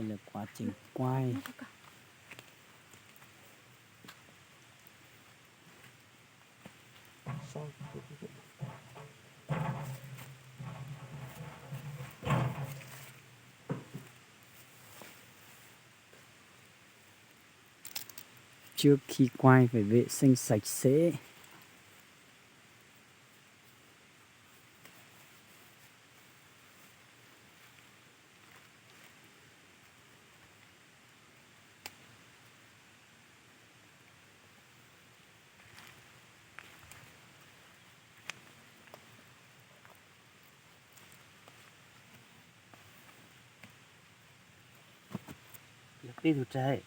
Đây là quá trình quay. Trước khi quay phải vệ sinh sạch sẽ. Đi thủ trai.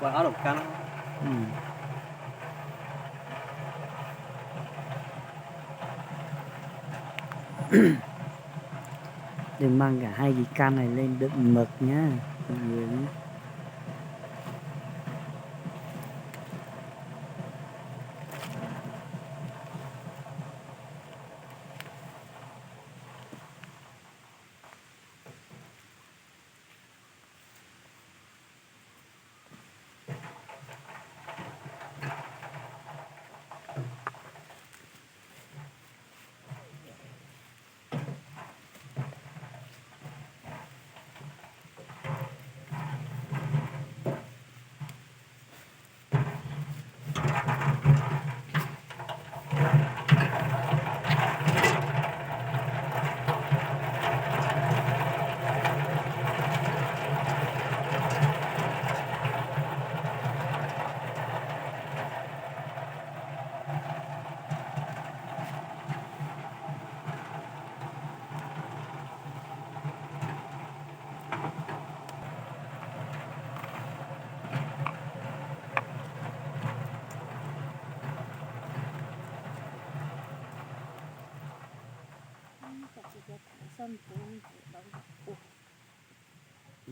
Qua áo đồng căng. Để mang cả hai cái can này lên đựng mực nhá mọi người nhé.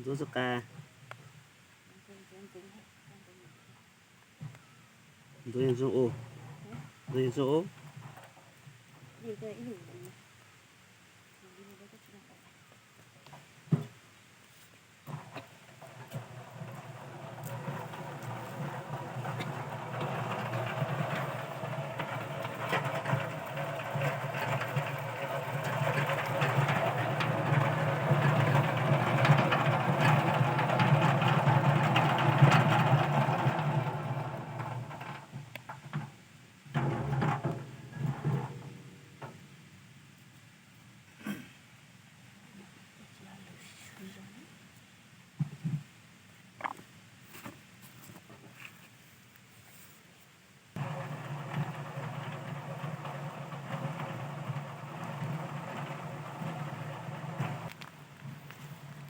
Rô ca. Rô rô. Rô rô.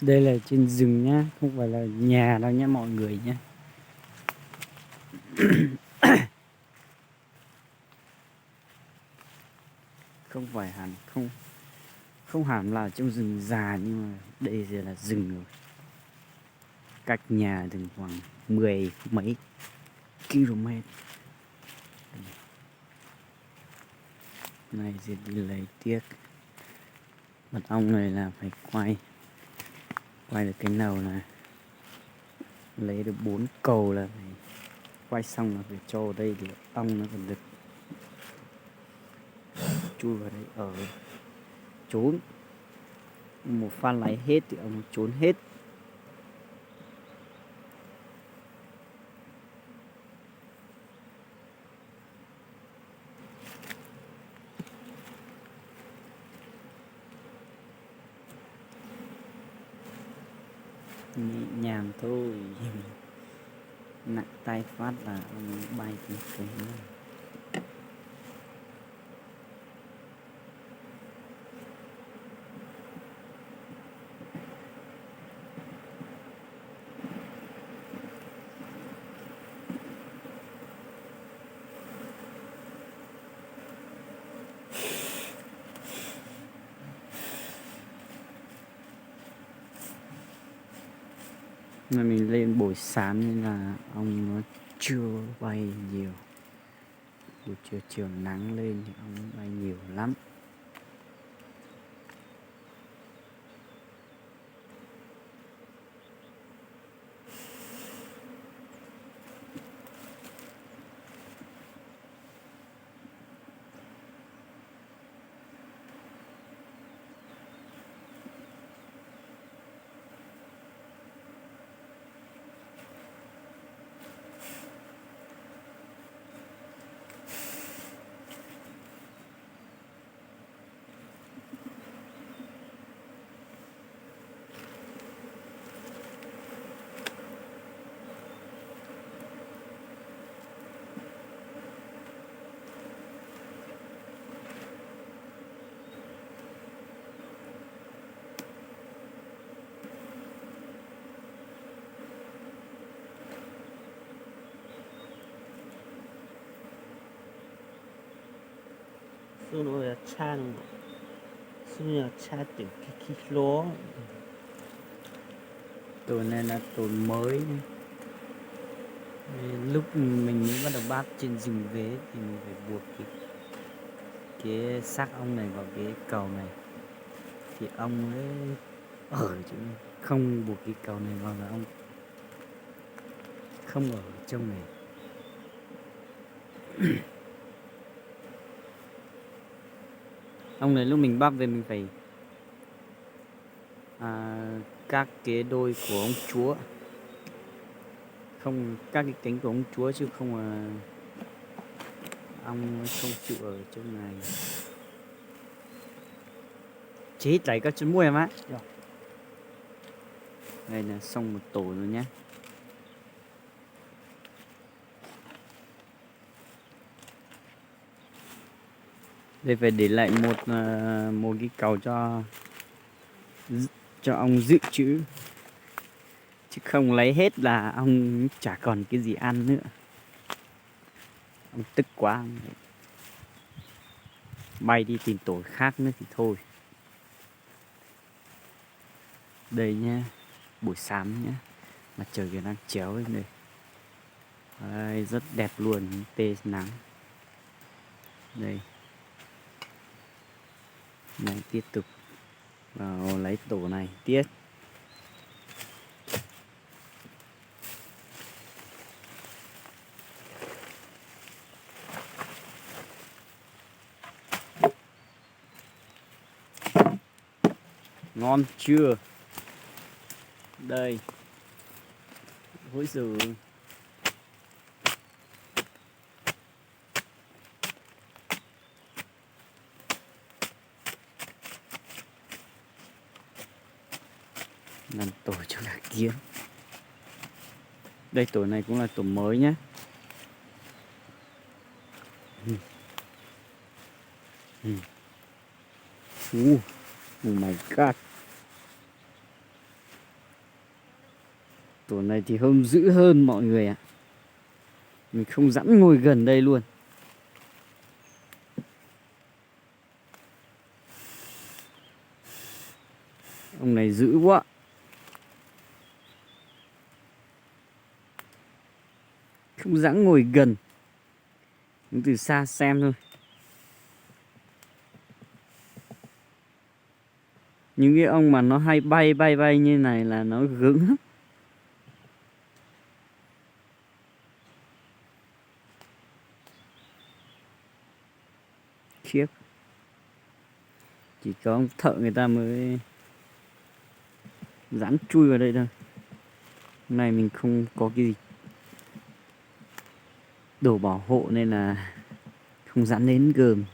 Đây là trên rừng nhá, không phải là nhà đâu nhá mọi người nhé. Không phải hẳn, không hẳn là trong rừng già, nhưng mà đây giờ là rừng rồi. Cách nhà từng khoảng 10 mấy km. Này sẽ đi lấy tiếc. Mật ong này là phải quay được cái đầu này, lấy được 4 cầu là phải quay xong là phải cho vào đây để ong nó còn được chui vào đây ở trốn. Một phát lấy hết thì ong trốn hết. Nhẹ nhàng thôi. nặng tay phát là ông bay cái cứng luôn. Mà mình lên buổi sáng nên là ông nó chưa bay nhiều. Buổi chiều chiều nắng lên thì ông bay nhiều lắm. Su nó là chan, su nó là cha từ cái lúa. Tối nay là tối mới. Lúc mình mới bắt đầu bắt trên rừng vế thì mình phải buộc cái xác ong này vào cái cầu này thì ong ấy ở chỗ này. Không buộc cái cầu này vào là ong không ở trong này. Ong này lúc mình bắt về mình phải các cái đôi của ông chúa, không các cái cánh của ông chúa chứ không ong không chịu ở trong này. Chết lại các chân mũi em á. Đây là xong một tổ rồi nhé. Đây phải để lại một cái cầu cho ong dự trữ, chứ không lấy hết là ong chả còn cái gì ăn nữa. Ông tức quá, ông bay đi tìm tổ khác nữa thì thôi. Đây nhá, buổi sáng nhá, mặt trời kìa đang chéo lên đây. Đây, rất đẹp luôn, tê nắng. Đây. Này tiếp tục vào lấy tổ này tiếp. Ngon chưa? Đây. Hối giờ làm tổ cho gà kiến. Đây tổ này cũng là tổ mới nhé. Oh my god. Tổ này thì hung dữ hơn mọi người ạ. Mình không dám ngồi gần đây luôn. Ông này dữ quá. Không dám ngồi gần. Đứng từ xa xem thôi. Những cái ông mà nó hay bay như này là nó gớm lắm. Khiếp. Chỉ có ông thợ người ta mới dám chui vào đây thôi. Hôm nay mình không có cái gì đồ bảo hộ nên là không dám đến gườm.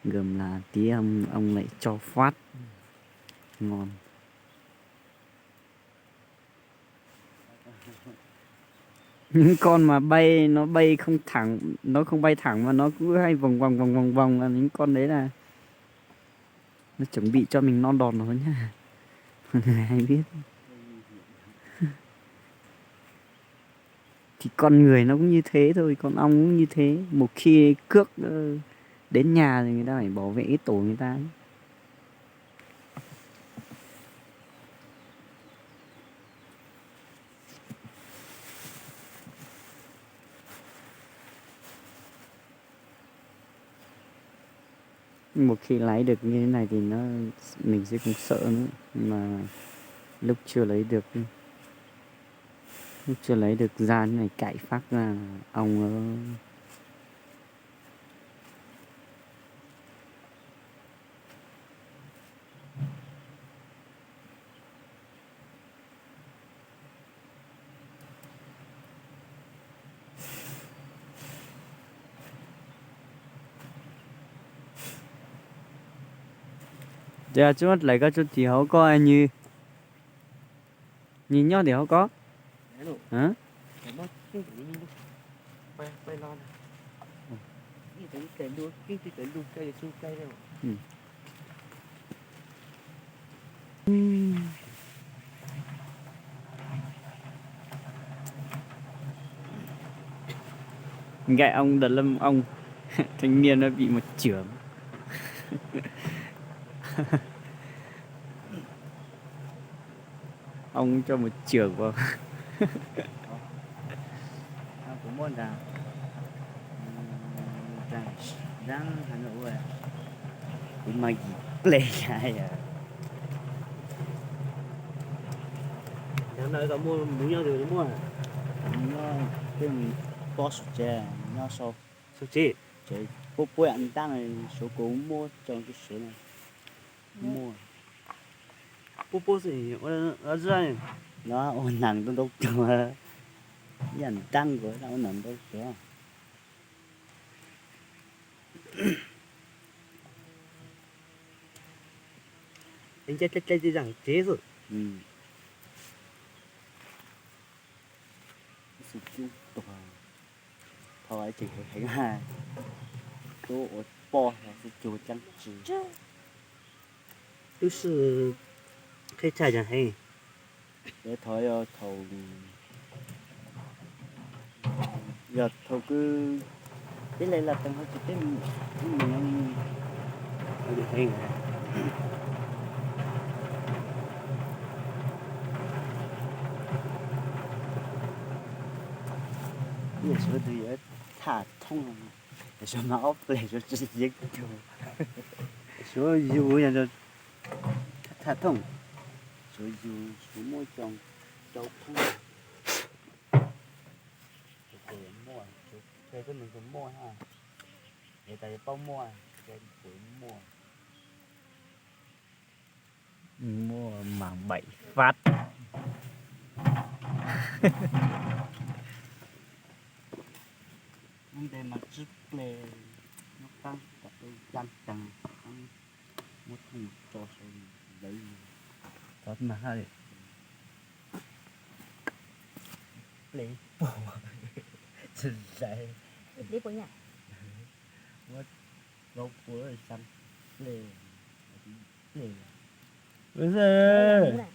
Gườm là tí ông lại cho phát. Ngon. Những con mà bay nó bay không thẳng, nó không bay thẳng mà nó cứ hay vòng vòng là những con đấy là nó chuẩn bị cho mình non đòn rồi nhá. Hay biết. Thì con người nó cũng như thế thôi, con ong cũng như thế. Một khi cước đến nhà thì người ta phải bảo vệ cái tổ người ta. Một khi lấy được như thế này thì mình sẽ không sợ nữa. Mà lúc chưa lấy được ra thế này cạy phát ra ong nó. Dạ chú mắt lại có chút thì không có anh như nhìn nhau thì không có hả? Bay lon cái đuôi cái đuôi cây su cây đâu. Gậy ông đợt lâm ông thanh niên nó bị một chưởng. Ông cho một chưởng vào. Nó cũng muốn rằng răng Hà Nội à, cũng mà gì lệ lại à. Hôm nay có mua muốn nhau rồi mua à? Nó cái boss chè nó sao Sao chị? chạy bố anh đang này số cổ mua trong cái số này mua 뽀뽀 gì? ở dưới nó ôn nặng tôi đâu cho dành tăng của nó nặng đâu cho anh chạy rằng chế rồi. sự chú tòa thôi chỉ có thấy hai tôi ở bò là sự chú trắng chỉ 就是可以踩讲嘿， để thôi thầu giờ thầu cứ cái này là tầng hơi chỉ cái mình 有点黑。有时候都有太痛了，有时候拿奥布来就直接就，所以我想着太痛，所以就什么种都痛，就给人摸，就给这么个摸哈，给大家包摸，给给摸。 Mua mảng 7 phát. Nhưng để mà trước lệ nó tăng cả tôi tăng tăng một thằng cho số lấy Tốt mà hơi lấy bỏ chân dậy Đi bộ nhà. mất gốc của xăm lệ lệ bây giờ